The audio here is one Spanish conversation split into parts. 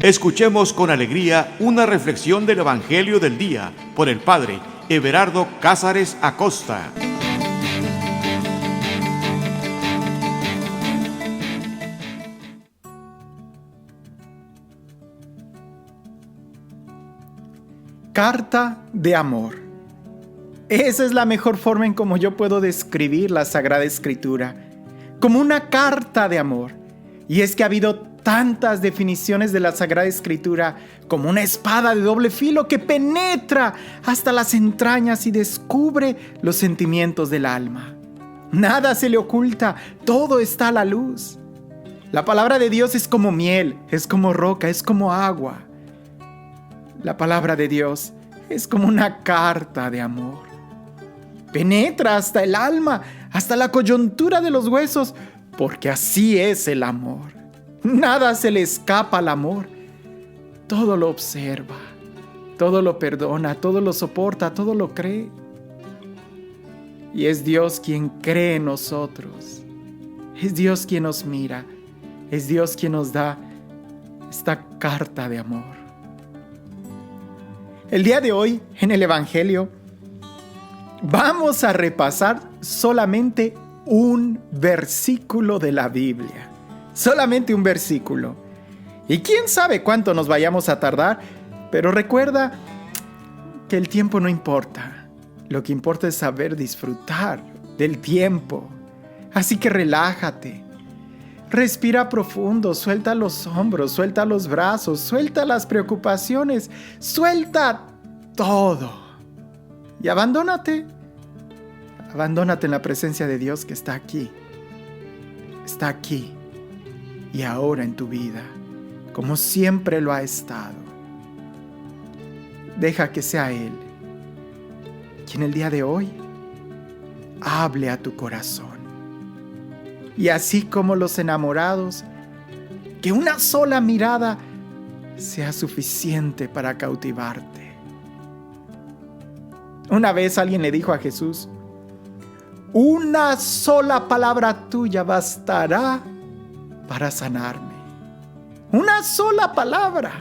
Escuchemos con alegría una reflexión del Evangelio del día por el Padre Everardo Cázares Acosta. Carta de amor. Esa es la mejor forma en cómo yo puedo describir la Sagrada Escritura, como una carta de amor. Y es que ha habido tantas definiciones de la Sagrada Escritura como una espada de doble filo que penetra hasta las entrañas y descubre los sentimientos del alma. Nada se le oculta, todo está a la luz. La palabra de Dios es como miel, es como roca, es como agua. La palabra de Dios es como una carta de amor. Penetra hasta el alma, hasta la coyuntura de los huesos, porque así es el amor. Nada se le escapa al amor. Todo lo observa, todo lo perdona, todo lo soporta, todo lo cree. Y es Dios quien cree en nosotros. Es Dios quien nos mira. Es Dios quien nos da esta carta de amor. El día de hoy, en el Evangelio, vamos a repasar solamente un versículo de la Biblia. Solamente un versículo. Y quién sabe cuánto nos vayamos a tardar, pero recuerda que el tiempo no importa. Lo que importa es saber disfrutar del tiempo. Así que relájate. Respira profundo, suelta los hombros, suelta los brazos, suelta las preocupaciones, suelta todo. Y abandónate. Abandónate en la presencia de Dios que está aquí. Está aquí y ahora en tu vida, como siempre lo ha estado. Deja que sea Él quien el día de hoy hable a tu corazón. Y así como los enamorados, que una sola mirada sea suficiente para cautivarte. Una vez alguien le dijo a Jesús: una sola palabra tuya bastará para sanarme. Una sola palabra.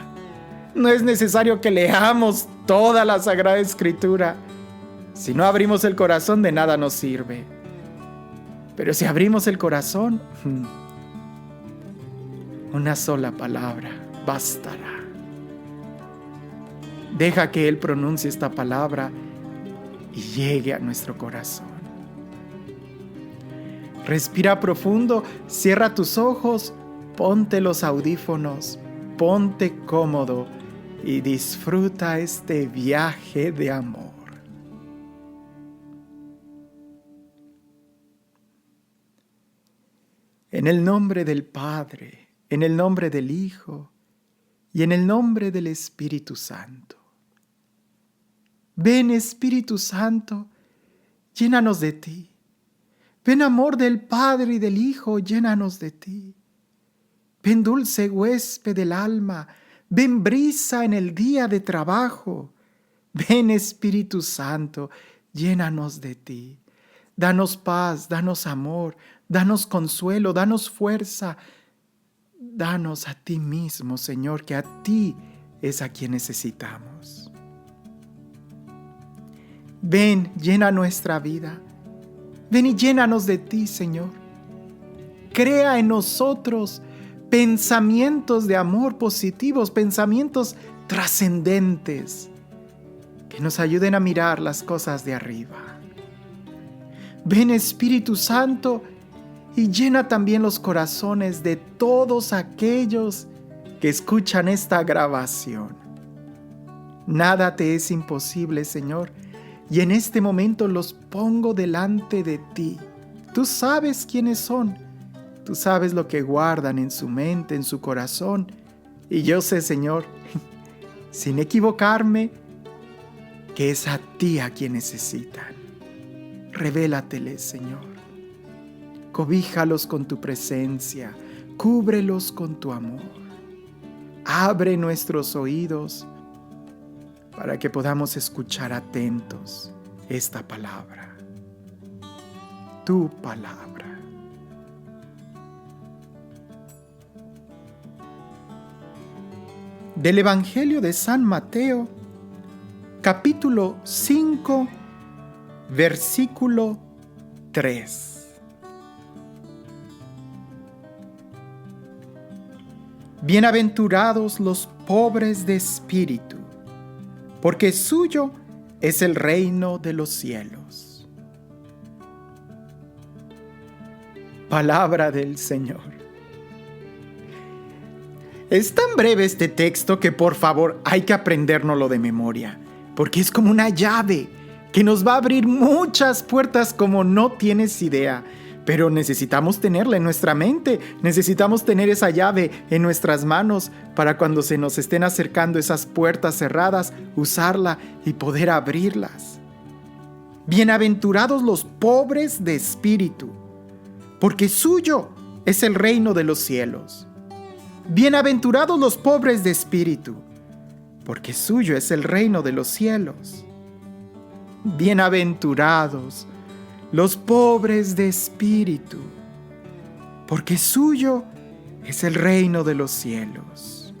No es necesario que leamos toda la Sagrada Escritura. Si no abrimos el corazón, de nada nos sirve. Pero si abrimos el corazón, una sola palabra bastará. Deja que Él pronuncie esta palabra y llegue a nuestro corazón. Respira profundo, cierra tus ojos, ponte los audífonos, ponte cómodo y disfruta este viaje de amor. En el nombre del Padre, en el nombre del Hijo y en el nombre del Espíritu Santo. Ven, Espíritu Santo, llénanos de ti. Ven, amor del Padre y del Hijo, llénanos de ti. Ven, dulce huésped del alma, ven, brisa en el día de trabajo. Ven, Espíritu Santo, llénanos de ti. Danos paz, danos amor, danos consuelo, danos fuerza. Danos a ti mismo, Señor, que a ti es a quien necesitamos. Ven, llena nuestra vida. Ven y llénanos de ti, Señor. Crea en nosotros pensamientos de amor positivos, pensamientos trascendentes, que nos ayuden a mirar las cosas de arriba. Ven, Espíritu Santo, y llena también los corazones de todos aquellos que escuchan esta grabación. Nada te es imposible, Señor, y en este momento los pongo delante de ti. Tú sabes quiénes son, tú sabes lo que guardan en su mente, en su corazón, y yo sé, Señor, sin equivocarme, que es a ti a quien necesitan. Revélateles, Señor. Cobíjalos con tu presencia, cúbrelos con tu amor. Abre nuestros oídos para que podamos escuchar atentos esta palabra, tu palabra. del Evangelio de San Mateo, capítulo 5, versículo 3. Bienaventurados los pobres de espíritu, porque suyo es el reino de los cielos. Palabra del Señor. Es tan breve este texto que por favor hay que aprendérnoslo de memoria, porque es como una llave que nos va a abrir muchas puertas como no tienes idea. Pero necesitamos tenerla en nuestra mente, necesitamos tener esa llave en nuestras manos para cuando se nos estén acercando esas puertas cerradas, usarla y poder abrirlas. Bienaventurados los pobres de espíritu, porque suyo es el reino de los cielos. Bienaventurados los pobres de espíritu, porque suyo es el reino de los cielos. Bienaventurados los pobres de espíritu, porque suyo es el reino de los cielos.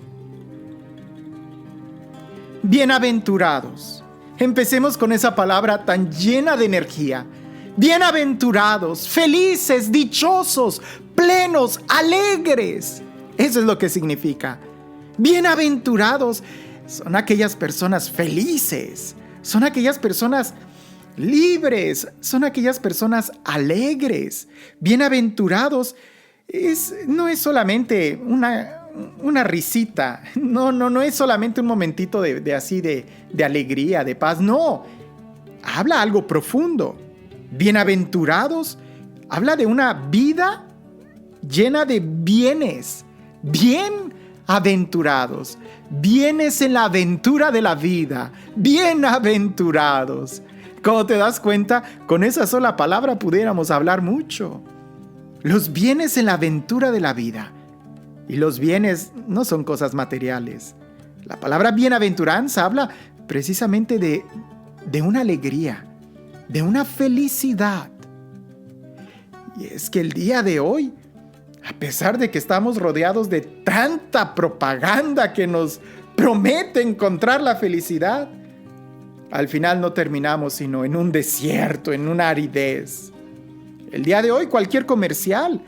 Bienaventurados. Empecemos con esa palabra tan llena de energía. Bienaventurados, felices, dichosos, plenos, alegres. Eso es lo que significa. Bienaventurados son aquellas personas felices, son aquellas personas libres, son aquellas personas alegres. Bienaventurados no es solamente una risita, no es solamente un momentito de alegría, de paz, no, habla algo profundo. Bienaventurados habla de una vida llena de bienes, bienaventurados, bienes en la aventura de la vida, bienaventurados. Como te das cuenta, con esa sola palabra pudiéramos hablar mucho. Los bienes en la aventura de la vida. Y los bienes no son cosas materiales. La palabra bienaventuranza habla precisamente de una alegría, de una felicidad. Y es que el día de hoy, a pesar de que estamos rodeados de tanta propaganda que nos promete encontrar la felicidad, al final no terminamos sino en un desierto, en una aridez. El día de hoy cualquier comercial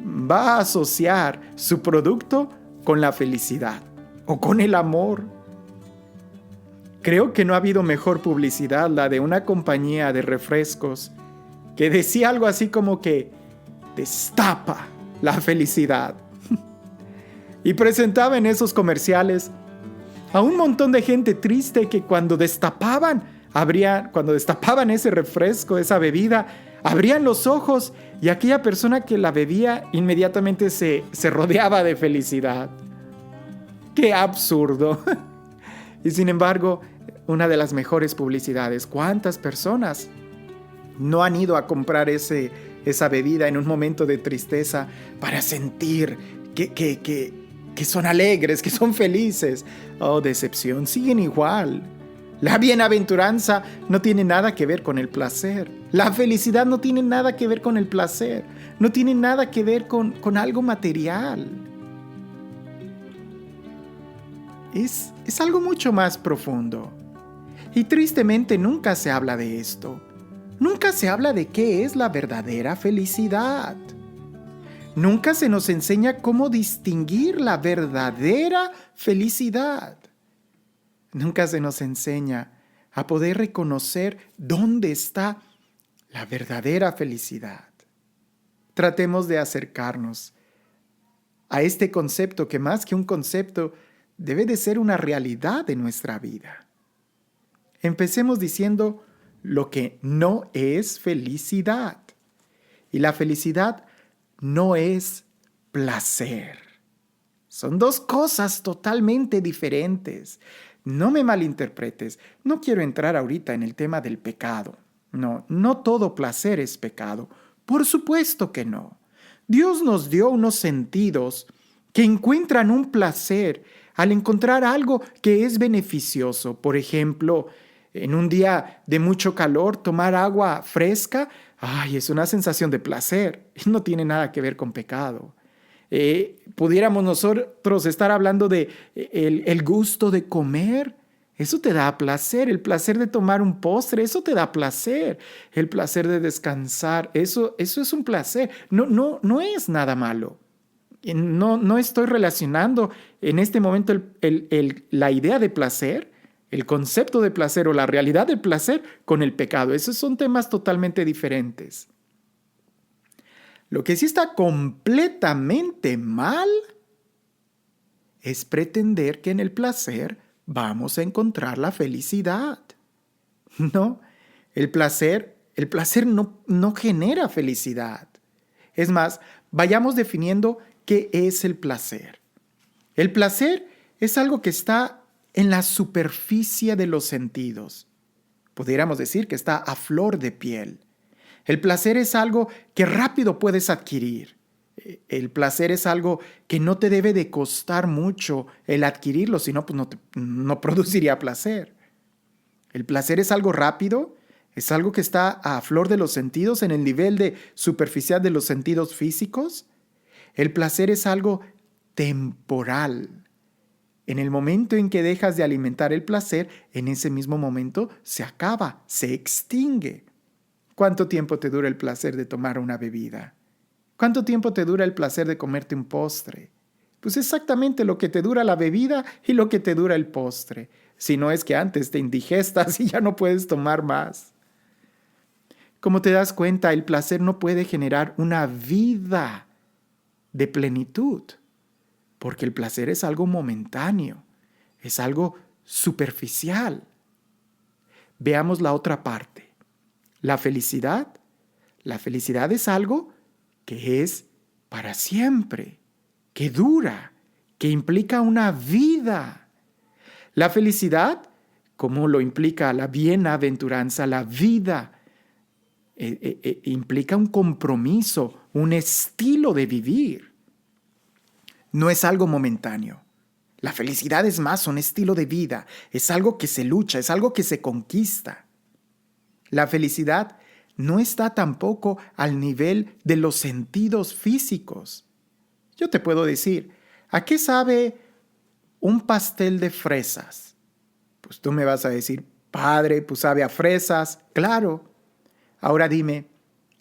va a asociar su producto con la felicidad o con el amor. Creo que no ha habido mejor publicidad la de una compañía de refrescos que decía algo así como que destapa la felicidad. Y presentaba en esos comerciales a un montón de gente triste que cuando destapaban ese refresco, esa bebida, abrían los ojos y aquella persona que la bebía inmediatamente se rodeaba de felicidad. ¡Qué absurdo! Y sin embargo, una de las mejores publicidades. ¿Cuántas personas no han ido a comprar esa bebida en un momento de tristeza para sentir que son alegres, que son felices? Oh, decepción, siguen igual. La bienaventuranza no tiene nada que ver con el placer. La felicidad no tiene nada que ver con el placer. No tiene nada que ver con algo material. Es algo mucho más profundo. Y tristemente nunca se habla de esto. Nunca se habla de qué es la verdadera felicidad. Nunca se nos enseña cómo distinguir la verdadera felicidad. Nunca se nos enseña a poder reconocer dónde está la verdadera felicidad. Tratemos de acercarnos a este concepto que más que un concepto debe de ser una realidad de nuestra vida. Empecemos diciendo lo que no es felicidad. Y la felicidad no es placer. Son dos cosas totalmente diferentes. No me malinterpretes. No quiero entrar ahorita en el tema del pecado. No todo placer es pecado. Por supuesto que no. Dios nos dio unos sentidos que encuentran un placer al encontrar algo que es beneficioso. Por ejemplo, en un día de mucho calor, tomar agua fresca, es una sensación de placer. No tiene nada que ver con pecado. Pudiéramos nosotros estar hablando de el gusto de comer. Eso te da placer. El placer de tomar un postre, eso te da placer. El placer de descansar, eso es un placer. No es nada malo. No estoy relacionando en este momento la idea de placer, el concepto de placer o la realidad del placer con el pecado. Esos son temas totalmente diferentes. Lo que sí está completamente mal es pretender que en el placer vamos a encontrar la felicidad. No, el placer no genera felicidad. Es más, vayamos definiendo qué es el placer. El placer es algo que está en la superficie de los sentidos. Pudiéramos decir que está a flor de piel. El placer es algo que rápido puedes adquirir. El placer es algo que no te debe de costar mucho el adquirirlo, si no, pues no produciría placer. El placer es algo rápido, es algo que está a flor de los sentidos, en el nivel de superficial de los sentidos físicos. El placer es algo temporal. En el momento en que dejas de alimentar el placer, en ese mismo momento se acaba, se extingue. ¿Cuánto tiempo te dura el placer de tomar una bebida? ¿Cuánto tiempo te dura el placer de comerte un postre? Pues exactamente lo que te dura la bebida y lo que te dura el postre. Si no es que antes te indigestas y ya no puedes tomar más. Como te das cuenta, el placer no puede generar una vida de plenitud, porque el placer es algo momentáneo, es algo superficial. Veamos la otra parte. La felicidad es algo que es para siempre, que dura, que implica una vida. La felicidad, como lo implica la bienaventuranza, la vida, implica un compromiso, un estilo de vivir. No es algo momentáneo. La felicidad es más un estilo de vida, es algo que se lucha, es algo que se conquista. La felicidad no está tampoco al nivel de los sentidos físicos. Yo te puedo decir, ¿a qué sabe un pastel de fresas? Pues tú me vas a decir, padre, pues sabe a fresas. Claro. Ahora dime,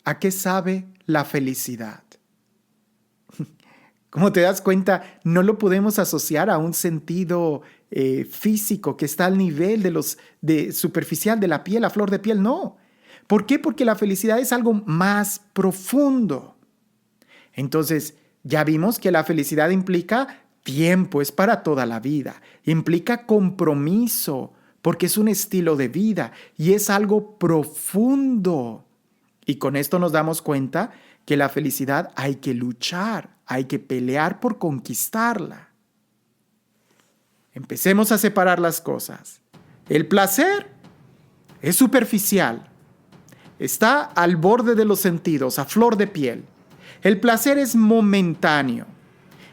¿a qué sabe la felicidad? Como te das cuenta, no lo podemos asociar a un sentido físico que está al nivel de superficial de la piel, a flor de piel, no. ¿Por qué? Porque la felicidad es algo más profundo. Entonces, ya vimos que la felicidad implica tiempo, es para toda la vida. Implica compromiso, porque es un estilo de vida y es algo profundo. Y con esto nos damos cuenta que la felicidad hay que luchar, hay que pelear por conquistarla. Empecemos a separar las cosas. El placer es superficial. Está al borde de los sentidos, a flor de piel. El placer es momentáneo.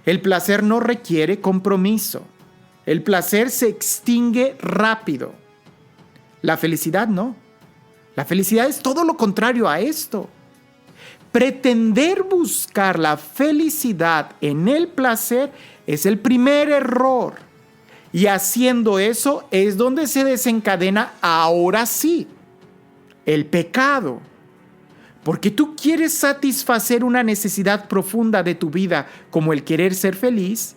El placer no requiere compromiso. El placer se extingue rápido. La felicidad no. La felicidad es todo lo contrario a esto. Pretender buscar la felicidad en el placer es el primer error. Y haciendo eso es donde se desencadena ahora sí el pecado. Porque tú quieres satisfacer una necesidad profunda de tu vida, como el querer ser feliz,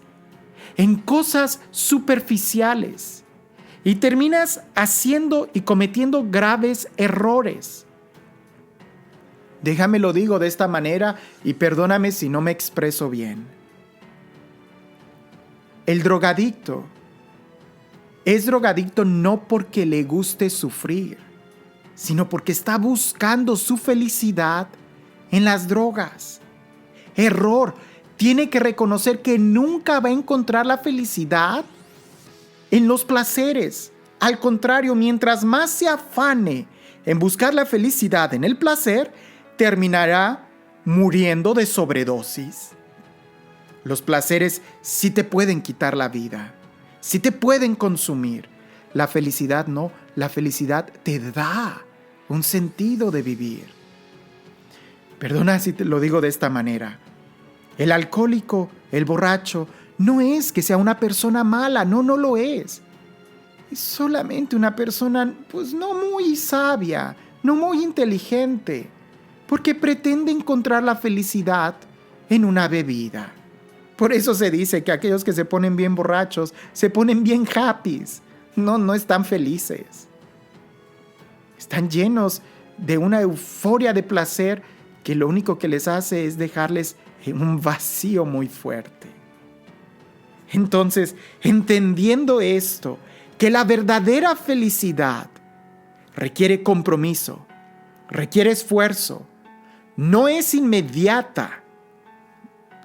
en cosas superficiales. Y terminas haciendo y cometiendo graves errores. Déjame lo digo de esta manera y perdóname si no me expreso bien. El drogadicto es drogadicto no porque le guste sufrir, sino porque está buscando su felicidad en las drogas. Error. Tiene que reconocer que nunca va a encontrar la felicidad en los placeres. Al contrario, mientras más se afane en buscar la felicidad en el placer, terminará muriendo de sobredosis. Los placeres sí te pueden quitar la vida, sí te pueden consumir. La felicidad no, la felicidad te da un sentido de vivir. Perdona si te lo digo de esta manera. El alcohólico, el borracho, no es que sea una persona mala, no lo es. Es solamente una persona, pues no muy sabia, no muy inteligente, porque pretende encontrar la felicidad en una bebida. Por eso se dice que aquellos que se ponen bien borrachos se ponen bien happys. No están felices. Están llenos de una euforia de placer que lo único que les hace es dejarles en un vacío muy fuerte. Entonces, entendiendo esto, que la verdadera felicidad requiere compromiso, requiere esfuerzo, no es inmediata,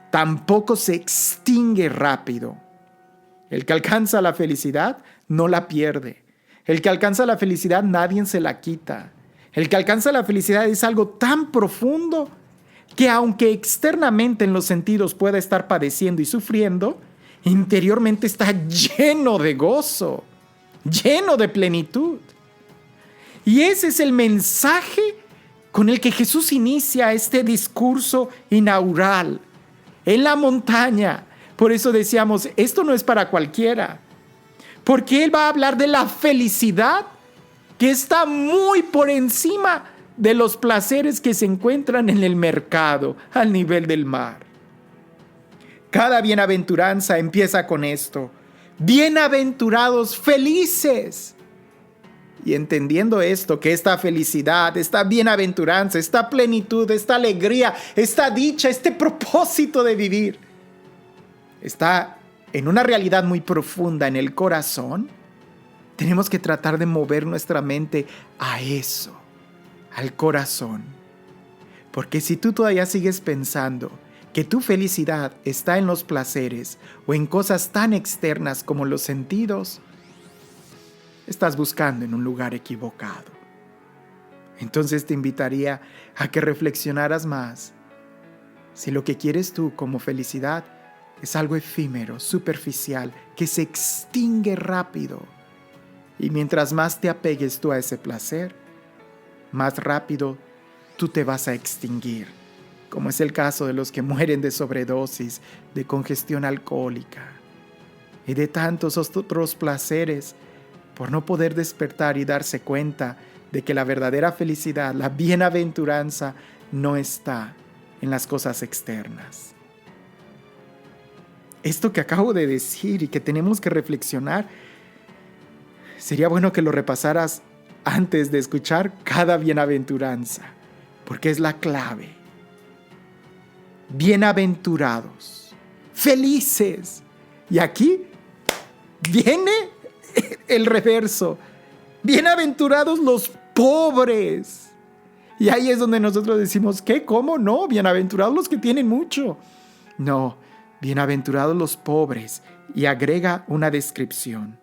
tampoco se extingue rápido. El que alcanza la felicidad no la pierde. El que alcanza la felicidad nadie se la quita. El que alcanza la felicidad es algo tan profundo que aunque externamente en los sentidos pueda estar padeciendo y sufriendo, interiormente está lleno de gozo, lleno de plenitud. Y ese es el mensaje con el que Jesús inicia este discurso inaugural en la montaña. Por eso decíamos, esto no es para cualquiera, porque Él va a hablar de la felicidad que está muy por encima de los placeres que se encuentran en el mercado, al nivel del mar. Cada bienaventuranza empieza con esto: bienaventurados, felices. Y entendiendo esto, que esta felicidad, esta bienaventuranza, esta plenitud, esta alegría, esta dicha, este propósito de vivir, está en una realidad muy profunda en el corazón, tenemos que tratar de mover nuestra mente a eso, al corazón. Porque si tú todavía sigues pensando que tu felicidad está en los placeres o en cosas tan externas como los sentidos, estás buscando en un lugar equivocado. Entonces te invitaría a que reflexionaras más si lo que quieres tú como felicidad es algo efímero, superficial, que se extingue rápido. Y mientras más te apegues tú a ese placer, más rápido tú te vas a extinguir, como es el caso de los que mueren de sobredosis, de congestión alcohólica y de tantos otros placeres, por no poder despertar y darse cuenta de que la verdadera felicidad, la bienaventuranza, no está en las cosas externas. Esto que acabo de decir y que tenemos que reflexionar, sería bueno que lo repasaras antes de escuchar cada bienaventuranza, porque es la clave. Bienaventurados, felices. Y aquí viene el reverso: bienaventurados los pobres. Y ahí es donde nosotros decimos, ¿qué? ¿Cómo? No, bienaventurados los que tienen mucho. No, bienaventurados los pobres. Y agrega una descripción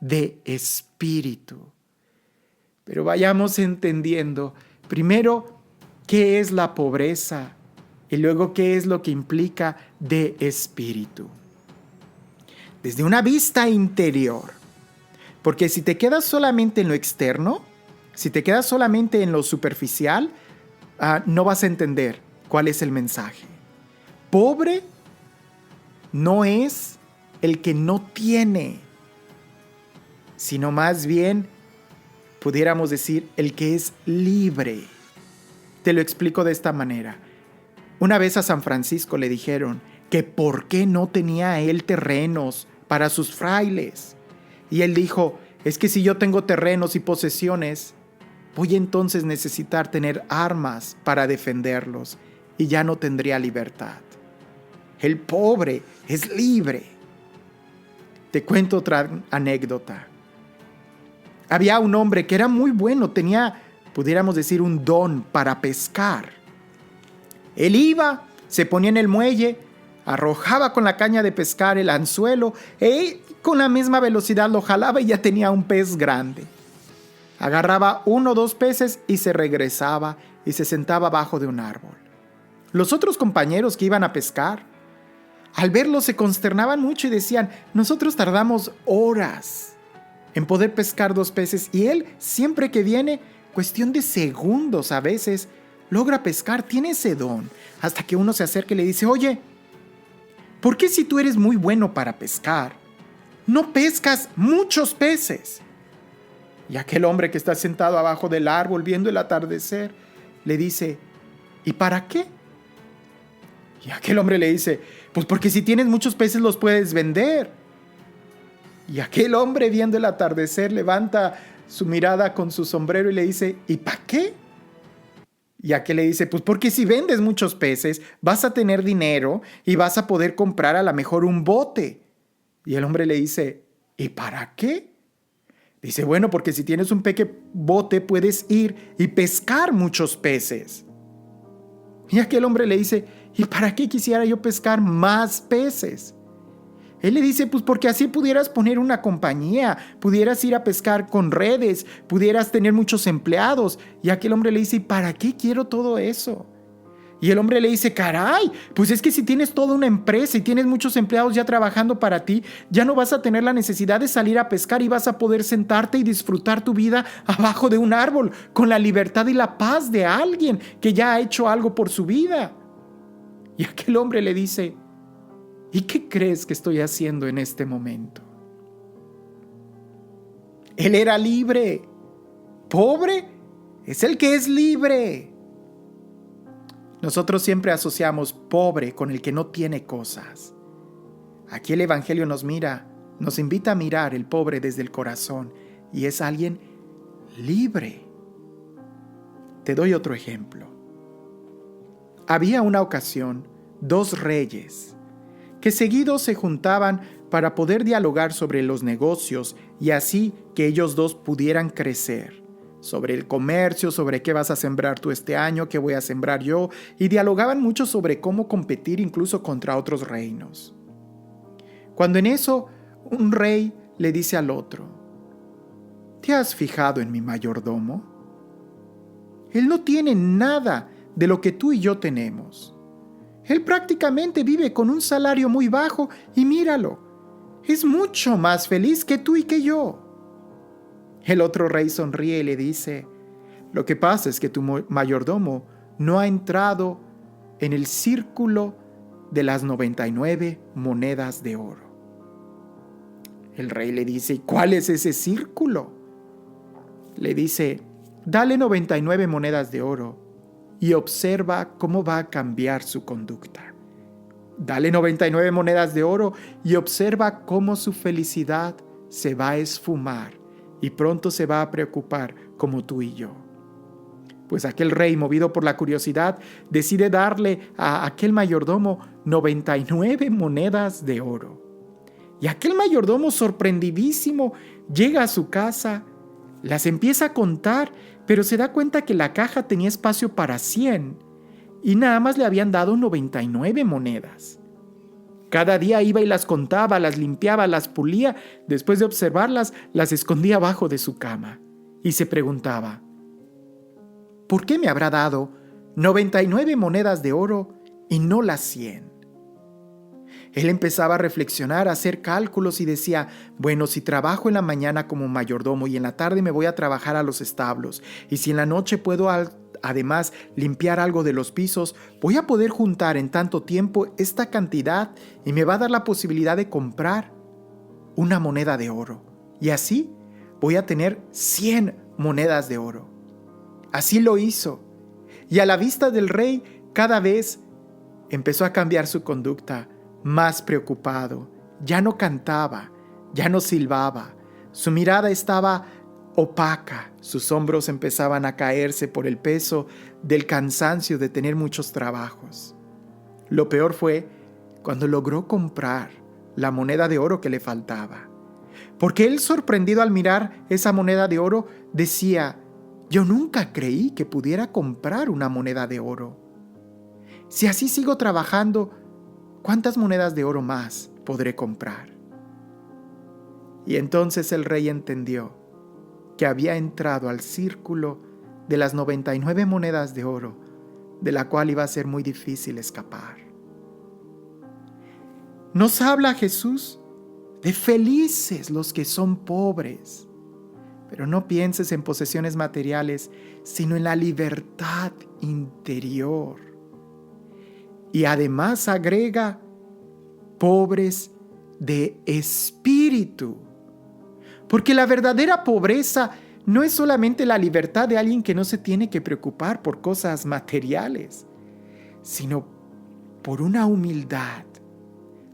de espíritu. Pero vayamos entendiendo primero qué es la pobreza y luego qué es lo que implica de espíritu. Desde una vista interior. Porque si te quedas solamente en lo externo, si te quedas solamente en lo superficial, no vas a entender cuál es el mensaje. Pobre no es el que no tiene, sino más bien, pudiéramos decir, el que es libre. Te lo explico de esta manera. Una vez a San Francisco le dijeron que por qué no tenía él terrenos para sus frailes. Y él dijo, es que si yo tengo terrenos y posesiones, voy entonces a necesitar tener armas para defenderlos y ya no tendría libertad. El pobre es libre. Te cuento otra anécdota. Había un hombre que era muy bueno, tenía, pudiéramos decir, un don para pescar. Él iba, se ponía en el muelle, arrojaba con la caña de pescar el anzuelo y con la misma velocidad lo jalaba y ya tenía un pez grande. Agarraba 1 o 2 peces y se regresaba y se sentaba abajo de un árbol. Los otros compañeros que iban a pescar, al verlo se consternaban mucho y decían, nosotros tardamos horas en poder pescar 2 peces y él siempre que viene, cuestión de segundos a veces, logra pescar, tiene ese don. Hasta que uno se acerca y le dice, oye, ¿por qué si tú eres muy bueno para pescar, no pescas muchos peces? Y aquel hombre que está sentado abajo del árbol viendo el atardecer, le dice, ¿y para qué? Y aquel hombre le dice, pues porque si tienes muchos peces los puedes vender. Y aquel hombre viendo el atardecer levanta su mirada con su sombrero y le dice, ¿y para qué? Y aquel le dice, pues porque si vendes muchos peces vas a tener dinero y vas a poder comprar a lo mejor un bote. Y el hombre le dice, ¿y para qué? Dice, bueno, porque si tienes un bote puedes ir y pescar muchos peces. Y aquel hombre le dice, ¿y para qué quisiera yo pescar más peces? Él le dice, pues porque así pudieras poner una compañía, pudieras ir a pescar con redes, pudieras tener muchos empleados. Y aquel hombre le dice, ¿y para qué quiero todo eso? Y el hombre le dice, caray, pues es que si tienes toda una empresa y tienes muchos empleados ya trabajando para ti, ya no vas a tener la necesidad de salir a pescar y vas a poder sentarte y disfrutar tu vida abajo de un árbol con la libertad y la paz de alguien que ya ha hecho algo por su vida. Y aquel hombre le dice, ¿y qué crees que estoy haciendo en este momento? Él era libre. Pobre es el que es libre. Nosotros siempre asociamos pobre con el que no tiene cosas. Aquí el Evangelio nos invita a mirar el pobre desde el corazón y es alguien libre. Te doy otro ejemplo. Había una ocasión 2 reyes que seguidos se juntaban para poder dialogar sobre los negocios y así que ellos dos pudieran crecer. Sobre el comercio, sobre qué vas a sembrar tú este año, qué voy a sembrar yo, y dialogaban mucho sobre cómo competir incluso contra otros reinos. Cuando en eso un rey le dice al otro, ¿te has fijado en mi mayordomo? Él no tiene nada de lo que tú y yo tenemos. Él prácticamente vive con un salario muy bajo y míralo, es mucho más feliz que tú y que yo. El otro rey sonríe y le dice, lo que pasa es que tu mayordomo no ha entrado en el círculo de las 99 monedas de oro. El rey le dice, ¿y cuál es ese círculo? Le dice, dale 99 monedas de oro y observa cómo va a cambiar su conducta. Dale 99 monedas de oro y observa cómo su felicidad se va a esfumar y pronto se va a preocupar como tú y yo. Pues aquel rey, movido por la curiosidad, decide darle a aquel mayordomo 99 monedas de oro. Y aquel mayordomo, sorprendidísimo, llega a su casa, las empieza a contar, pero se da cuenta que la caja tenía espacio para 100 y nada más le habían dado 99 monedas. Cada día iba y las contaba, las limpiaba, las pulía. Después de observarlas, las escondía abajo de su cama. Y se preguntaba, ¿por qué me habrá dado 99 monedas de oro y no las 100? Él empezaba a reflexionar, a hacer cálculos y decía, bueno, si trabajo en la mañana como mayordomo y en la tarde me voy a trabajar a los establos, y si en la noche puedo además limpiar algo de los pisos, voy a poder juntar en tanto tiempo esta cantidad y me va a dar la posibilidad de comprar una moneda de oro. Y así voy a tener 100 monedas de oro. Así lo hizo. Y a la vista del rey, cada vez empezó a cambiar su conducta, más preocupado. Ya no cantaba, ya no silbaba. Su mirada estaba opaca, sus hombros empezaban a caerse por el peso del cansancio de tener muchos trabajos. Lo peor fue cuando logró comprar la moneda de oro que le faltaba. Porque él, sorprendido al mirar esa moneda de oro, decía, yo nunca creí que pudiera comprar una moneda de oro. Si así sigo trabajando, ¿cuántas monedas de oro más podré comprar? Y entonces el rey entendió que había entrado al círculo de las 99 monedas de oro, de la cual iba a ser muy difícil escapar. Nos habla Jesús de felices los que son pobres, pero no pienses en posesiones materiales, sino en la libertad interior. Y además agrega, pobres de espíritu. Porque la verdadera pobreza no es solamente la libertad de alguien que no se tiene que preocupar por cosas materiales, sino por una humildad,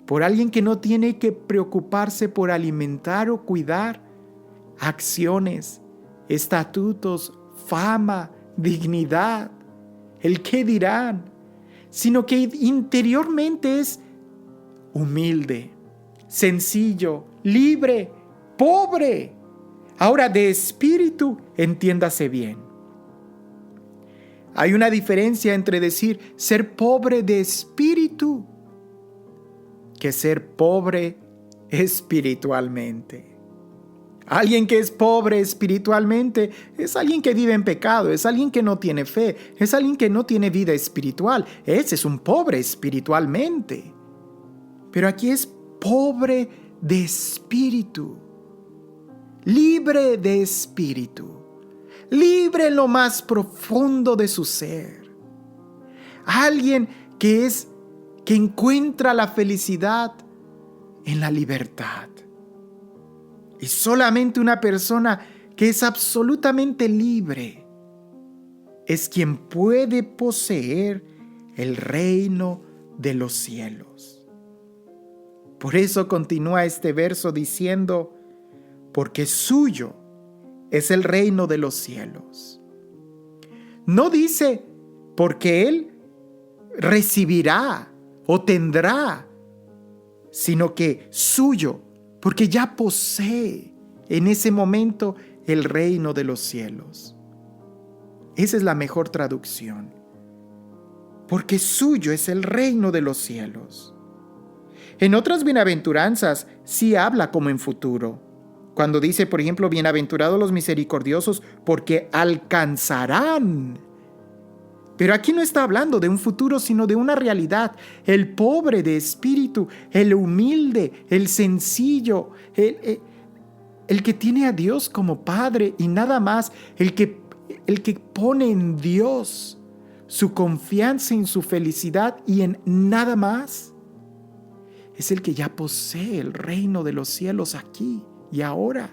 por alguien que no tiene que preocuparse por alimentar o cuidar acciones, estatutos, fama, dignidad, el qué dirán, sino que interiormente es humilde, sencillo, libre, pobre. Ahora, de espíritu, entiéndase bien. Hay una diferencia entre decir ser pobre de espíritu que ser pobre espiritualmente. Alguien que es pobre espiritualmente es alguien que vive en pecado, es alguien que no tiene fe, es alguien que no tiene vida espiritual. Ese es un pobre espiritualmente. Pero aquí es pobre de espíritu, libre de espíritu, libre en lo más profundo de su ser. Alguien que encuentra la felicidad en la libertad. Y solamente una persona que es absolutamente libre es quien puede poseer el reino de los cielos. Por eso continúa este verso diciendo, porque suyo es el reino de los cielos. No dice porque él recibirá o tendrá, sino que suyo, porque ya posee en ese momento el reino de los cielos. Esa es la mejor traducción. Porque suyo es el reino de los cielos. En otras bienaventuranzas sí habla como en futuro. Cuando dice, por ejemplo, bienaventurados los misericordiosos, porque alcanzarán. Pero aquí no está hablando de un futuro, sino de una realidad. El pobre de espíritu, el humilde, el sencillo, el que tiene a Dios como Padre y nada más, el que pone en Dios su confianza en su felicidad y en nada más, es el que ya posee el reino de los cielos aquí y ahora.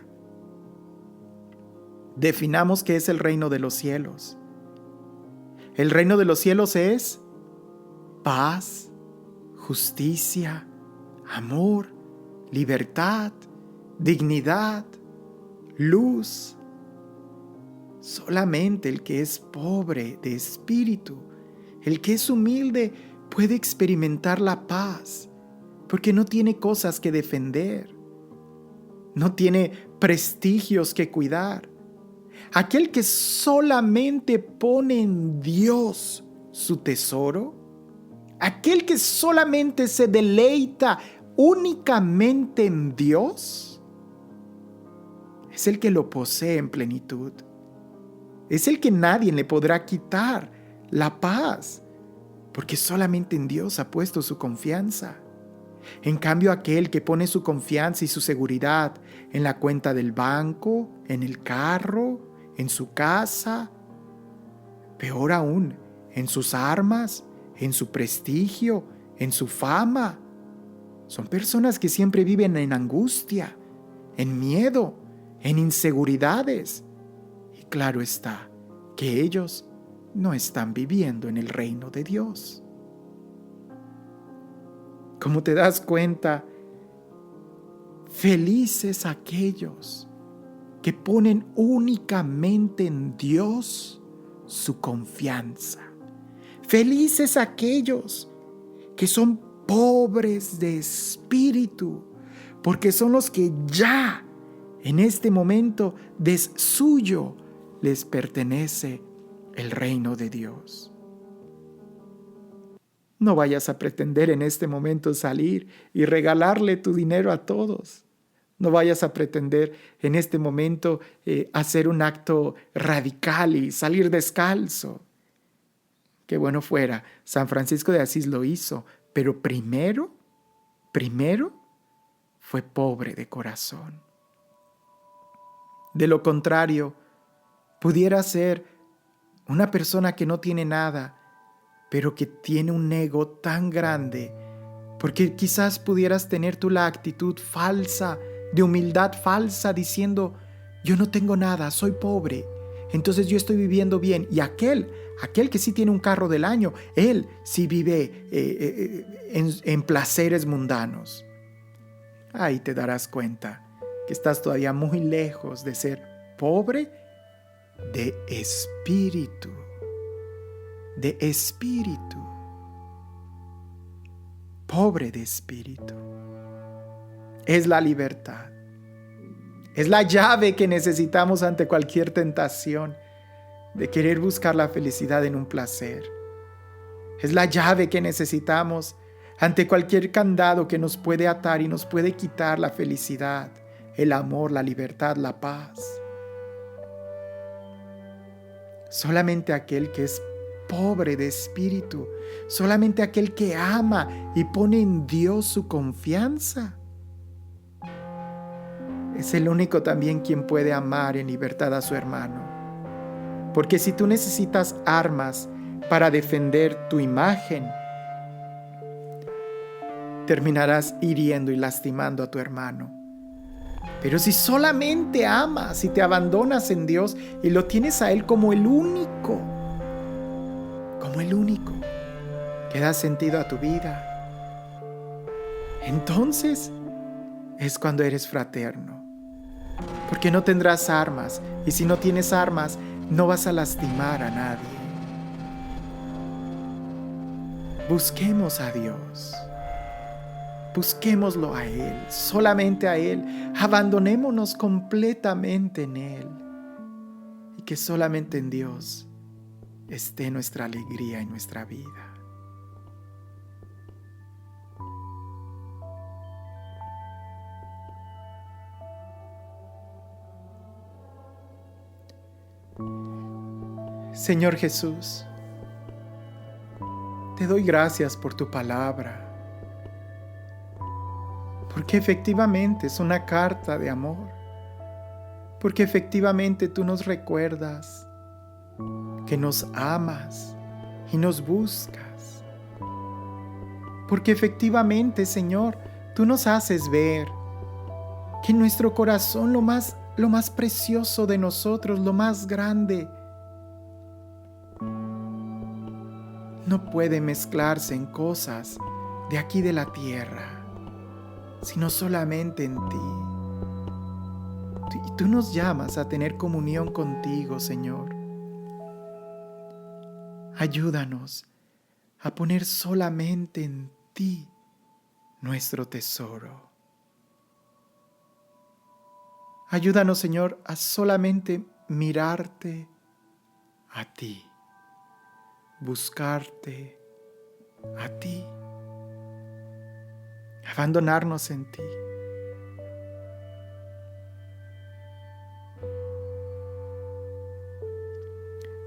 Definamos qué es el reino de los cielos. El reino de los cielos es paz, justicia, amor, libertad, dignidad, luz. Solamente el que es pobre de espíritu, el que es humilde, puede experimentar la paz, porque no tiene cosas que defender, no tiene prestigios que cuidar. Aquel que solamente pone en Dios su tesoro, aquel que solamente se deleita únicamente en Dios, es el que lo posee en plenitud. Es el que nadie le podrá quitar la paz, porque solamente en Dios ha puesto su confianza. En cambio, aquel que pone su confianza y su seguridad en la cuenta del banco, en el carro, en su casa, peor aún, en sus armas, en su prestigio, en su fama, son personas que siempre viven en angustia, en miedo, en inseguridades. Y claro está que ellos no están viviendo en el reino de Dios. Como te das cuenta, felices aquellos que ponen únicamente en Dios su confianza. Felices aquellos que son pobres de espíritu, porque son los que ya en este momento de suyo les pertenece el reino de Dios. No vayas a pretender en este momento salir y regalarle tu dinero a todos. No vayas a pretender en este momento hacer un acto radical y salir descalzo. Qué bueno fuera, San Francisco de Asís lo hizo, pero primero fue pobre de corazón. De lo contrario, pudiera ser una persona que no tiene nada, pero que tiene un ego tan grande Porque quizás pudieras tener tú la actitud falsa, de humildad falsa, diciendo, yo no tengo nada, soy pobre, entonces yo estoy viviendo bien. Y aquel que sí tiene un carro del año, él sí vive en placeres mundanos. Ahí te darás cuenta que estás todavía muy lejos de ser pobre de espíritu. De espíritu. Pobre de espíritu. Es la libertad. Es la llave que necesitamos ante cualquier tentación de querer buscar la felicidad en un placer. Es la llave que necesitamos ante cualquier candado que nos puede atar y nos puede quitar la felicidad, el amor, la libertad, la paz. Solamente aquel que es pobre de espíritu, solamente aquel que ama y pone en Dios su confianza, es el único también quien puede amar en libertad a su hermano. Porque si tú necesitas armas para defender tu imagen, terminarás hiriendo y lastimando a tu hermano. Pero si solamente amas y te abandonas en Dios y lo tienes a Él como el único que da sentido a tu vida, entonces es cuando eres fraterno. Porque no tendrás armas, y si no tienes armas, no vas a lastimar a nadie. Busquemos a Dios. Busquémoslo a Él, solamente a Él. Abandonémonos completamente en Él. Y que solamente en Dios esté nuestra alegría en nuestra vida. Señor Jesús, te doy gracias por tu palabra, porque efectivamente es una carta de amor, porque efectivamente tú nos recuerdas que nos amas y nos buscas, porque efectivamente, Señor, tú nos haces ver que en nuestro corazón lo más precioso de nosotros, lo más grande, no puede mezclarse en cosas de aquí de la tierra, sino solamente en ti. Y tú nos llamas a tener comunión contigo, Señor. Ayúdanos a poner solamente en ti nuestro tesoro. Ayúdanos, Señor, a solamente mirarte a ti. Buscarte a ti, abandonarnos en ti.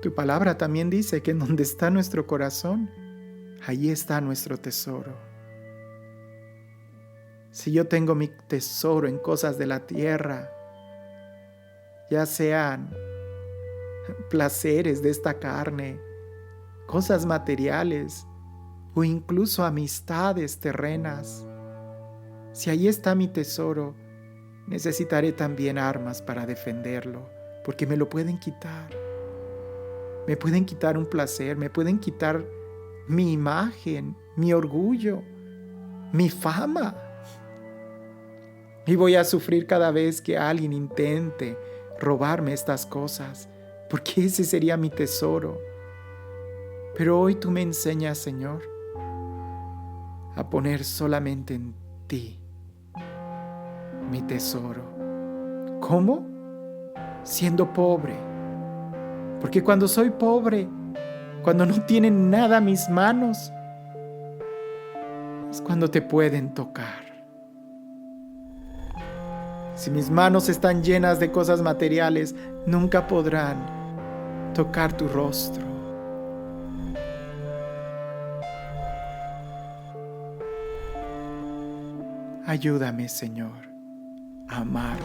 Tu palabra también dice que en donde está nuestro corazón, allí está nuestro tesoro. Si yo tengo mi tesoro en cosas de la tierra, ya sean placeres de esta carne, cosas materiales o incluso amistades terrenas, si ahí está mi tesoro, necesitaré también armas para defenderlo, porque me lo pueden quitar. Me pueden quitar un placer, me pueden quitar mi imagen, mi orgullo, mi fama. Y voy a sufrir cada vez que alguien intente robarme estas cosas, porque ese sería mi tesoro. Pero hoy tú me enseñas, Señor, a poner solamente en ti mi tesoro. ¿Cómo? Siendo pobre. Porque cuando soy pobre, cuando no tienen nada mis manos, es cuando te pueden tocar. Si mis manos están llenas de cosas materiales, nunca podrán tocar tu rostro. Ayúdame, Señor, a amarte,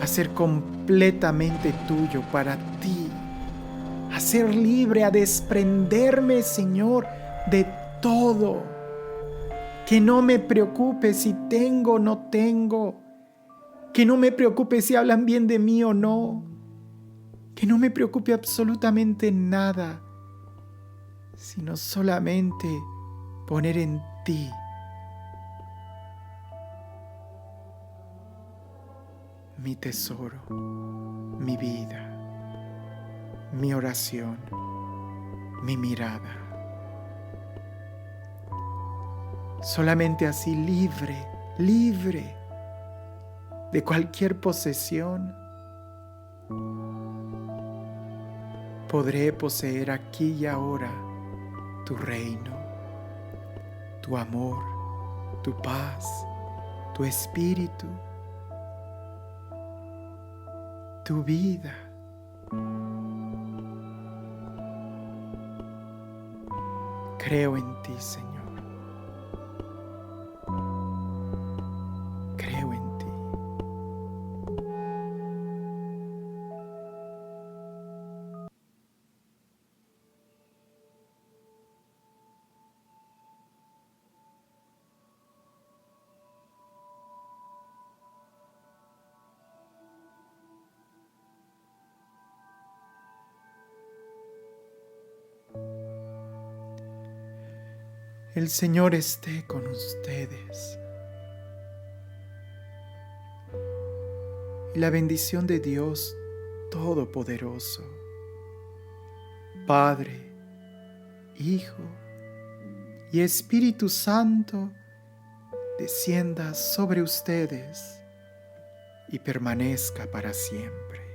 a ser completamente tuyo para ti, a ser libre, a desprenderme, Señor, de todo. Que no me preocupe si tengo o no tengo. Que no me preocupe si hablan bien de mí o no. Que no me preocupe absolutamente nada, sino solamente poner en ti mi tesoro, mi vida, mi oración, mi mirada. Solamente así, libre de cualquier posesión, podré poseer aquí y ahora tu reino, tu amor, tu paz, tu espíritu, tu vida. Creo en ti, Señor. Creo en ti. El Señor esté con ustedes. Y la bendición de Dios Todopoderoso, Padre, Hijo y Espíritu Santo, descienda sobre ustedes y permanezca para siempre.